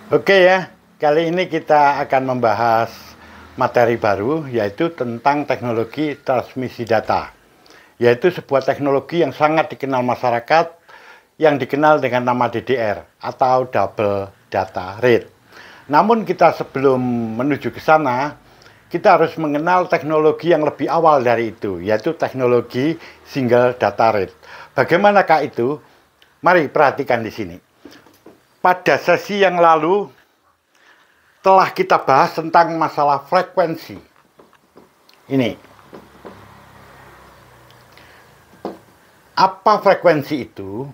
Oke ya, kali ini kita akan membahas materi baru yaitu tentang teknologi transmisi data. Yaitu sebuah teknologi yang sangat dikenal masyarakat yang dikenal dengan nama DDR atau Double Data Rate. Namun kita sebelum menuju ke sana, kita harus mengenal teknologi yang lebih awal dari itu, yaitu teknologi Single Data Rate. Bagaimanakah itu? Mari perhatikan di sini. Pada sesi yang lalu telah kita bahas tentang masalah frekuensi. Ini. Apa frekuensi itu?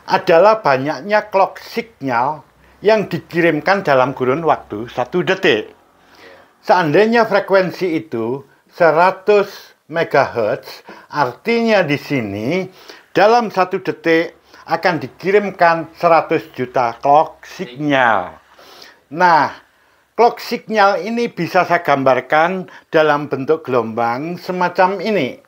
Adalah banyaknya clock signal yang dikirimkan dalam kurun waktu 1 detik. Seandainya frekuensi itu 100 MHz, artinya di sini dalam 1 detik akan dikirimkan 100 juta clock signal. Nah, clock signal ini bisa saya gambarkan dalam bentuk gelombang semacam ini.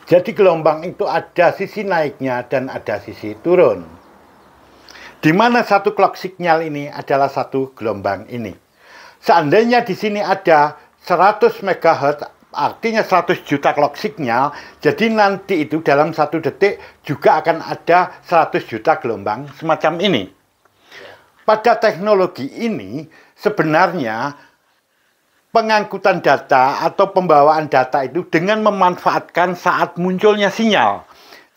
Jadi gelombang itu ada sisi naiknya dan ada sisi turun. Di mana satu clock signal ini adalah satu gelombang ini. Seandainya di sini ada 100 MHz, artinya 100 juta clock signal, jadi nanti itu dalam 1 detik juga akan ada 100 juta gelombang semacam ini. Pada teknologi ini sebenarnya pengangkutan data atau pembawaan data itu dengan memanfaatkan saat munculnya sinyal.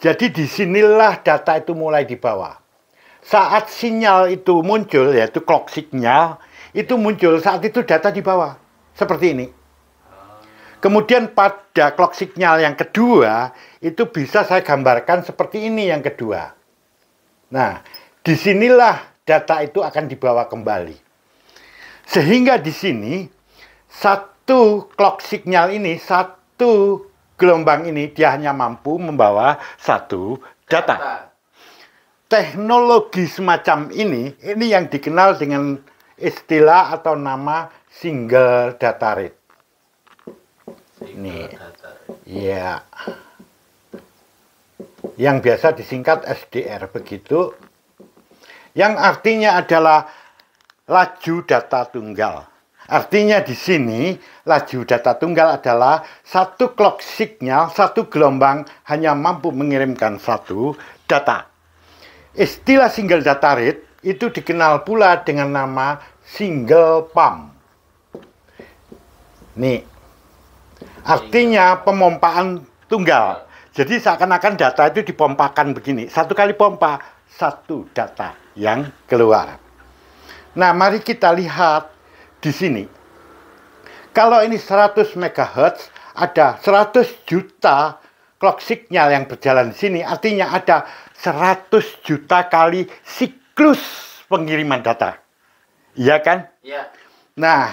Jadi disinilah data itu mulai dibawa. Saat sinyal itu muncul, yaitu clock signal, itu muncul, saat itu data dibawa. Seperti ini. Kemudian pada clock signal yang kedua, itu bisa saya gambarkan seperti ini yang kedua. Nah, disinilah data itu akan dibawa kembali. Sehingga di sini, satu clock signal ini, satu gelombang ini, dia hanya mampu membawa satu data. Teknologi semacam ini yang dikenal dengan istilah atau nama single data rate. Ini, ya, yang biasa disingkat SDR begitu, yang artinya adalah laju data tunggal. Artinya di sini laju data tunggal adalah satu clock signal, satu gelombang hanya mampu mengirimkan satu data. Istilah single data rate itu dikenal pula dengan nama single pump. Nih, artinya pemompaan tunggal. Jadi seakan-akan data itu dipompakan begini. Satu kali pompa, satu data yang keluar. Nah, mari kita lihat di sini. Kalau ini 100 MHz, ada 100 juta clock signal yang berjalan di sini. Artinya ada 100 juta kali siklus pengiriman data. Iya kan? Iya. Nah,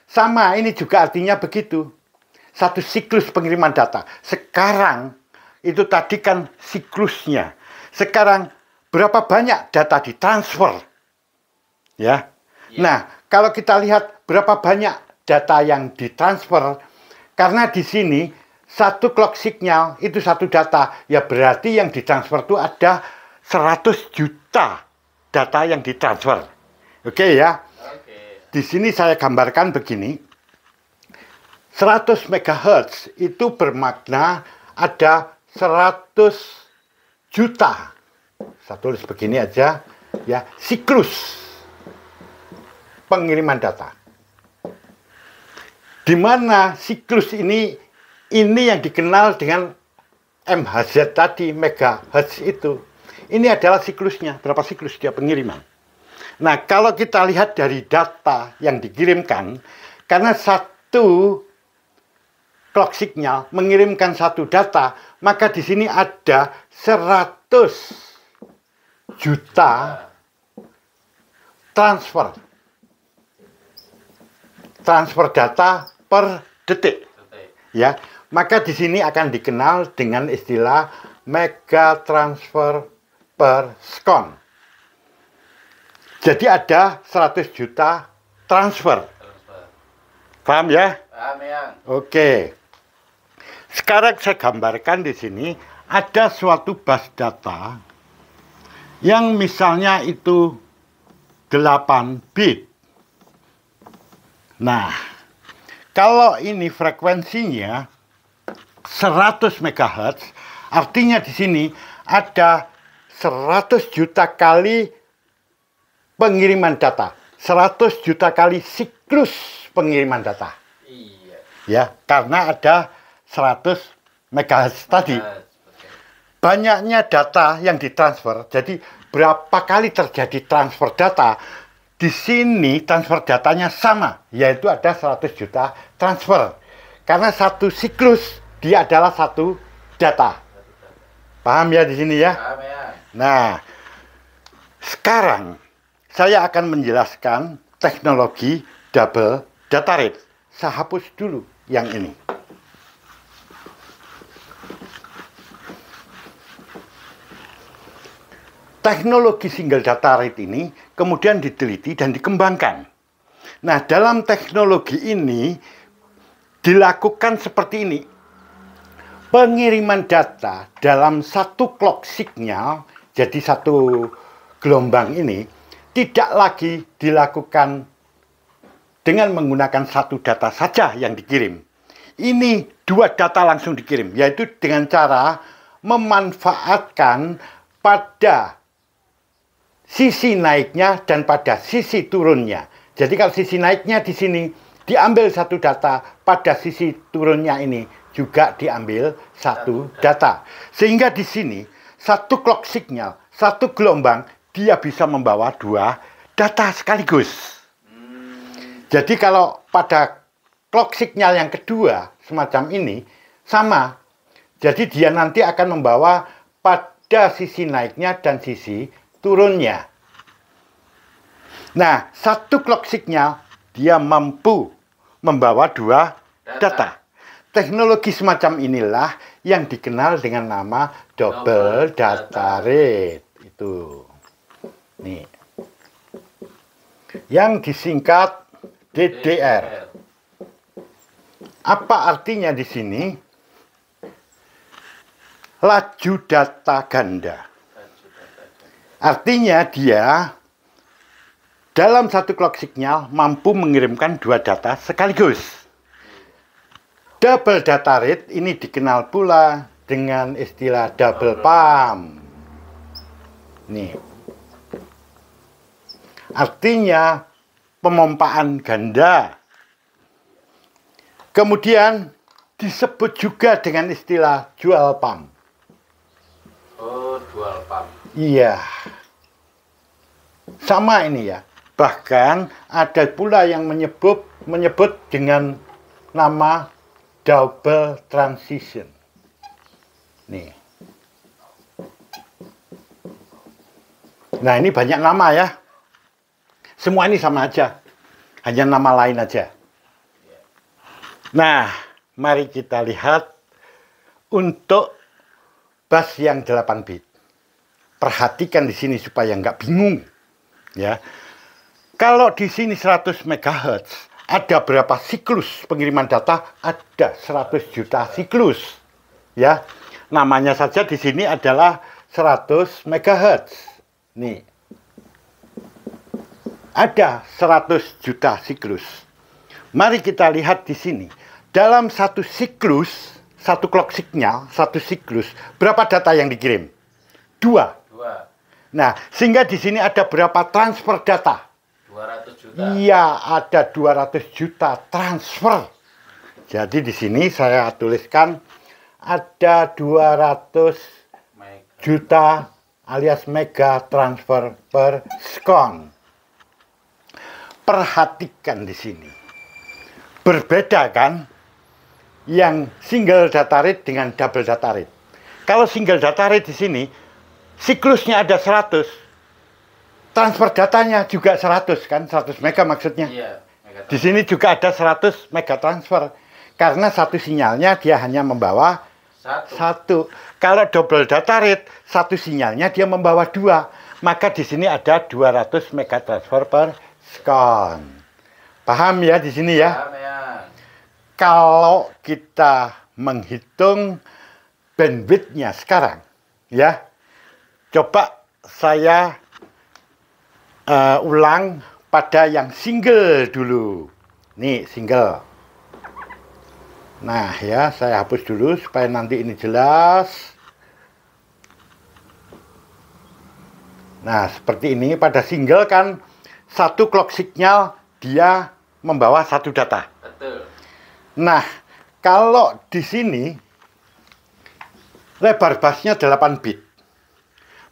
sama ini juga artinya begitu. Satu siklus pengiriman data. Sekarang, itu tadi kan siklusnya. Sekarang, berapa banyak data ditransfer? Ya. Nah, kalau kita lihat berapa banyak data yang ditransfer, karena di sini satu clock signal itu satu data, ya berarti yang ditransfer itu ada 100 juta data yang ditransfer. Oke ya. Di sini saya gambarkan begini. 100 MHz itu bermakna ada 100 juta. Saya tulis begini aja ya, siklus pengiriman data. Di mana siklus ini yang dikenal dengan MHz tadi, megahertz itu. Ini adalah siklusnya, berapa siklus dia pengiriman. Nah, kalau kita lihat dari data yang dikirimkan, karena satu clock signal mengirimkan satu data, maka di sini ada 100 juta transfer data per detik. Ya, maka di sini akan dikenal dengan istilah mega transfer per second. Jadi ada 100 juta transfer. Paham ya? Paham ya. Oke. Sekarang saya gambarkan di sini ada suatu bus data yang misalnya itu 8 bit. Nah, kalau ini frekuensinya 100 MHz, artinya di sini ada 100 juta kali pengiriman data. 100 juta kali siklus pengiriman data. Iya. Ya, karena ada 100 MHz tadi. Banyaknya data yang ditransfer, jadi berapa kali terjadi transfer data, di sini transfer datanya sama, yaitu ada 100 juta transfer. Karena satu siklus, dia adalah satu data. Paham ya di sini ya? Paham ya. Nah, sekarang saya akan menjelaskan teknologi double data rate. Saya hapus dulu yang ini. Teknologi single data rate ini kemudian diteliti dan dikembangkan. Nah, dalam teknologi ini dilakukan seperti ini. Pengiriman data dalam satu clock signal, jadi satu gelombang ini, tidak lagi dilakukan dengan menggunakan satu data saja yang dikirim. Ini dua data langsung dikirim, yaitu dengan cara memanfaatkan pada sisi naiknya dan pada sisi turunnya. Jadi kalau sisi naiknya di sini diambil satu data, pada sisi turunnya ini juga diambil satu data. Sehingga di sini satu clock signal, satu gelombang, dia bisa membawa dua data sekaligus. Jadi kalau pada clock signal yang kedua semacam ini sama. Jadi dia nanti akan membawa pada sisi naiknya dan sisi turunnya. Nah, satu clock signal dia mampu membawa dua data. Teknologi semacam inilah yang dikenal dengan nama double data rate. Itu. Nih. Yang disingkat DDR. Apa artinya di sini? Laju data ganda. Artinya dia dalam satu clock signal mampu mengirimkan dua data sekaligus. Double data rate ini dikenal pula dengan istilah double pump. Nih. Artinya pemompaan ganda. Kemudian disebut juga dengan istilah dual pump. Oh, dual pump. Iya. Sama ini ya. Bahkan ada pula yang menyebut dengan nama double transition. Nih. Nah, ini banyak nama ya. Semua ini sama aja. Hanya nama lain aja. Nah, mari kita lihat untuk bus yang 8 bit. Perhatikan di sini supaya nggak bingung. Ya. Kalau di sini 100 MHz, ada berapa siklus pengiriman data? Ada 100 juta siklus. Ya. Namanya saja di sini adalah 100 MHz. Nih. Ada 100 juta siklus. Mari kita lihat di sini. Dalam satu siklus, satu clock signal, satu siklus, berapa data yang dikirim? Dua. Nah, sehingga di sini ada berapa transfer data? 200 juta. Iya, ada 200 juta transfer. Jadi di sini saya tuliskan ada 200 juta alias mega transfer per second. Perhatikan di sini. Berbeda kan yang single data rate dengan double data rate. Kalau single data rate di sini siklusnya ada 100. Transfer datanya juga 100 kan, 100 mega maksudnya. Iya, Di sini juga ada 100 mega transfer. Karena satu sinyalnya dia hanya membawa satu. Kalau double data rate, satu sinyalnya dia membawa dua. Maka di sini ada 200 mega transfer per second. Paham ya di sini ya? Paham ya. Kalau kita menghitung bandwidth-nya sekarang, ya, coba saya ulang pada yang single dulu. Nih, single. Nah, ya, saya hapus dulu supaya nanti ini jelas. Nah, seperti ini pada single kan satu clock signal dia membawa satu data. Betul. Nah, kalau di sini lebar busnya 8 bit.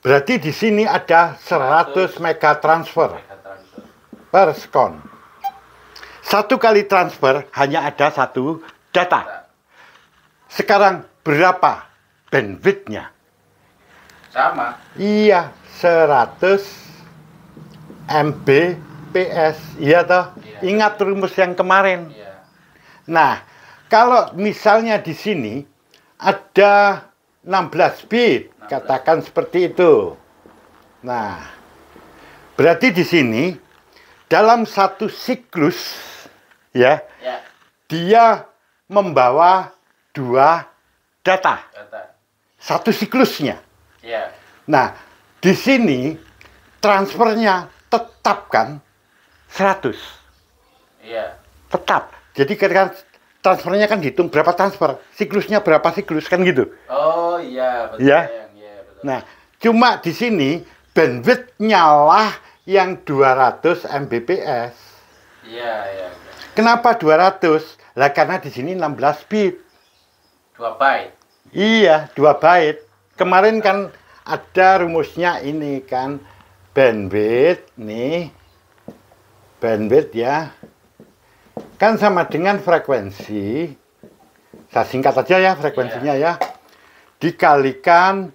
Berarti di sini ada 100 mega transfer per second. Satu kali transfer hanya ada satu data. Sekarang berapa bandwidth-nya? Sama. Iya, 100 Mbps. Iya toh? Iya. Ingat rumus yang kemarin. Iya. Nah, kalau misalnya di sini ada 16 bit, katakan seperti itu. Nah, berarti di sini dalam satu siklus ya, Ya. dia membawa dua data. Data. Satu siklusnya. Ya. Nah, di sini transfernya tetap kan 100. Iya. Tetap. Jadi ketika transfernya kan dihitung berapa transfer, siklusnya berapa siklus kan gitu. Oh iya, betul. Ya. Iya, betul. Nah, cuma di sini bandwidth-nya lah yang 200 Mbps. Iya, iya. Kenapa 200? Lah karena di sini 16 bit. 2 byte. Iya, 2 byte. Kemarin kan ada rumusnya ini kan bandwidth nih. Bandwidth ya. Kan sama dengan frekuensi. Saya singkat aja ya frekuensinya ya. Dikalikan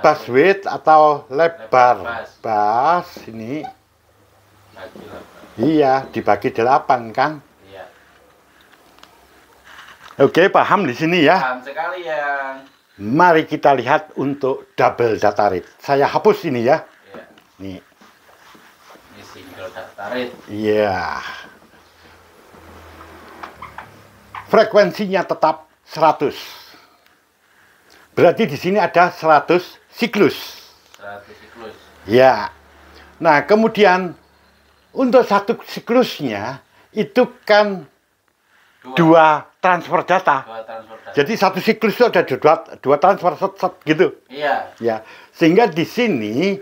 buswidth atau lebar bus ini. Bagi 8. Iya, dibagi 8 kan. Iya. Oke, paham di sini ya. Paham sekali yang. Mari kita lihat untuk double data rate. Saya hapus ini ya. Iya. Nih. Ini single data rate. Iya. Frekuensinya tetap 100. Berarti di sini ada 100 siklus. 100 siklus. Ya. Nah, kemudian untuk satu siklusnya itu kan dua transfer data. Dua transfer data. Jadi satu siklus itu ada dua transfer set gitu. Iya. Ya. Sehingga di sini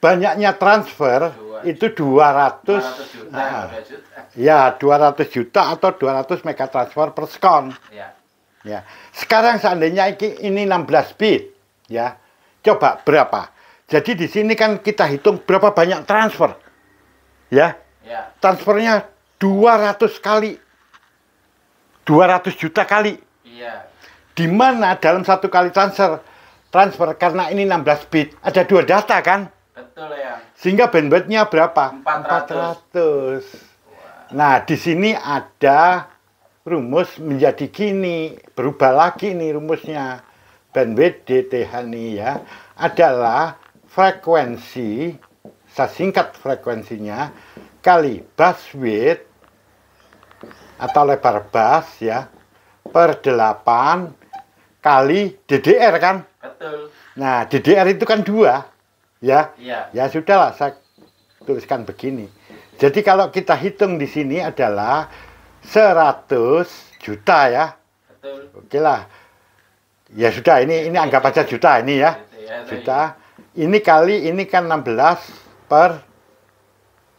banyaknya transfer itu 200 juta, nah, 2 juta. ya 200 juta atau 200 mega transfer per second. Iya. Ya. Sekarang seandainya ini 16 bit, ya. Coba berapa? Jadi di sini kan kita hitung berapa banyak transfer. Ya. Iya. Transfernya 200 kali. 200 juta kali. Iya. Di mana dalam satu kali transfer karena ini 16 bit, ada dua data kan? Betul ya. Sehingga bandwidth-nya berapa? 400. 400. Nah, di sini ada rumus menjadi gini, berubah lagi nih rumusnya. Bandwidth DTH nih ya, adalah frekuensi, saya singkat frekuensinya, kali buswidth atau lebar bus ya, per 8 kali DDR kan? Betul. Nah, DDR itu kan 2 ya. Iya. Ya sudahlah, saya tuliskan begini. Jadi kalau kita hitung di sini adalah 100 juta ya. Betul. Oke lah. Ya sudah, ini anggap aja juta ini ya. Juta. Ini kali ini kan 16 per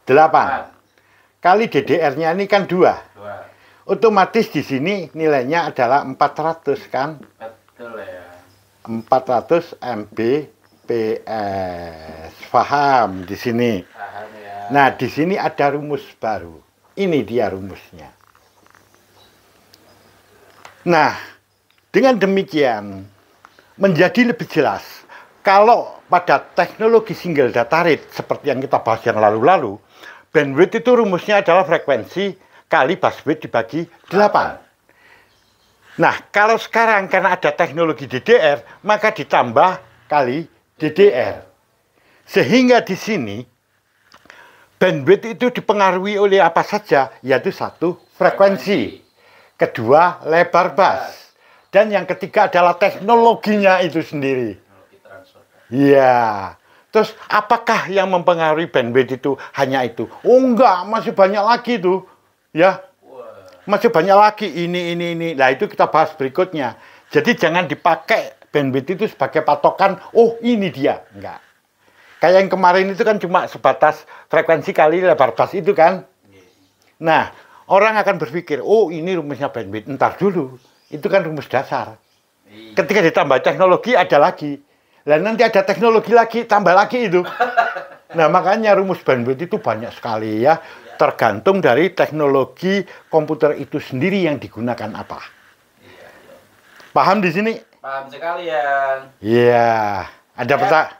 8. Kali DDR-nya ini kan 2. 2. Otomatis di sini nilainya adalah 400 kan? Betul ya. 400 Mbps. Paham di sini. Paham ya. Nah, di sini ada rumus baru. Ini dia rumusnya. Nah, dengan demikian menjadi lebih jelas kalau pada teknologi single data rate seperti yang kita bahas yang lalu-lalu, bandwidth itu rumusnya adalah frekuensi kali buswidth dibagi 8. Nah, kalau sekarang karena ada teknologi DDR, maka ditambah kali DDR. Sehingga di sini bandwidth itu dipengaruhi oleh apa saja, yaitu satu, frekuensi, kedua, lebar bus, dan yang ketiga adalah teknologinya itu sendiri. Teknologi transfer. Ya, Terus apakah yang mempengaruhi bandwidth itu hanya itu? Oh enggak, masih banyak lagi tuh. Ya, Wah. masih banyak lagi ini. Nah, itu kita bahas berikutnya. Jadi jangan dipakai bandwidth itu sebagai patokan, oh ini dia. Enggak. Kayak yang kemarin itu kan cuma sebatas frekuensi kali lebar bas itu kan. Nah, orang akan berpikir, oh ini rumusnya bandwidth. Entar dulu, itu kan rumus dasar. Ketika ditambah teknologi ada lagi. Dan nanti ada teknologi lagi, tambah lagi itu. Nah, makanya rumus bandwidth itu banyak sekali ya. Tergantung dari teknologi komputer itu sendiri yang digunakan apa. Paham di sini? Paham sekali ya. Iya. Ada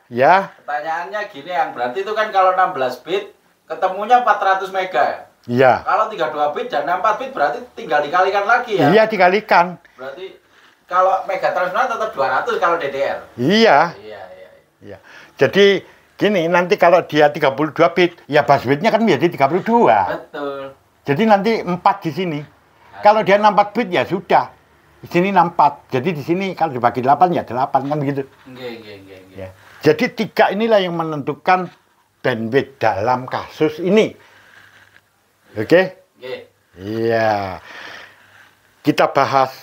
ya? Pertanyaannya gini yang berarti itu kan kalau 16 bit ketemunya 400 mega. Iya. Kalau 32 bit dan 4 bit berarti tinggal dikalikan lagi ya. Iya, dikalikan. Berarti kalau mega transnasional tetap 200 kalau DDR. Iya. Iya. Jadi gini, nanti kalau dia 32 bit, ya buswidth-nya kan menjadi 32. Betul. Jadi nanti 4 di sini. Kalau dia 64 bit ya sudah. Di sini 64. Jadi di sini kalau dibagi 8 ya 8 kan begitu. Nggih. Ya. Jadi 3 inilah yang menentukan bandwidth dalam kasus ini. Oke? Nggih. Iya. Kita bahas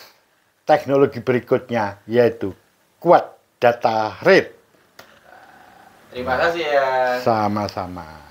teknologi berikutnya yaitu quad data rate. Terima kasih ya. Sama-sama.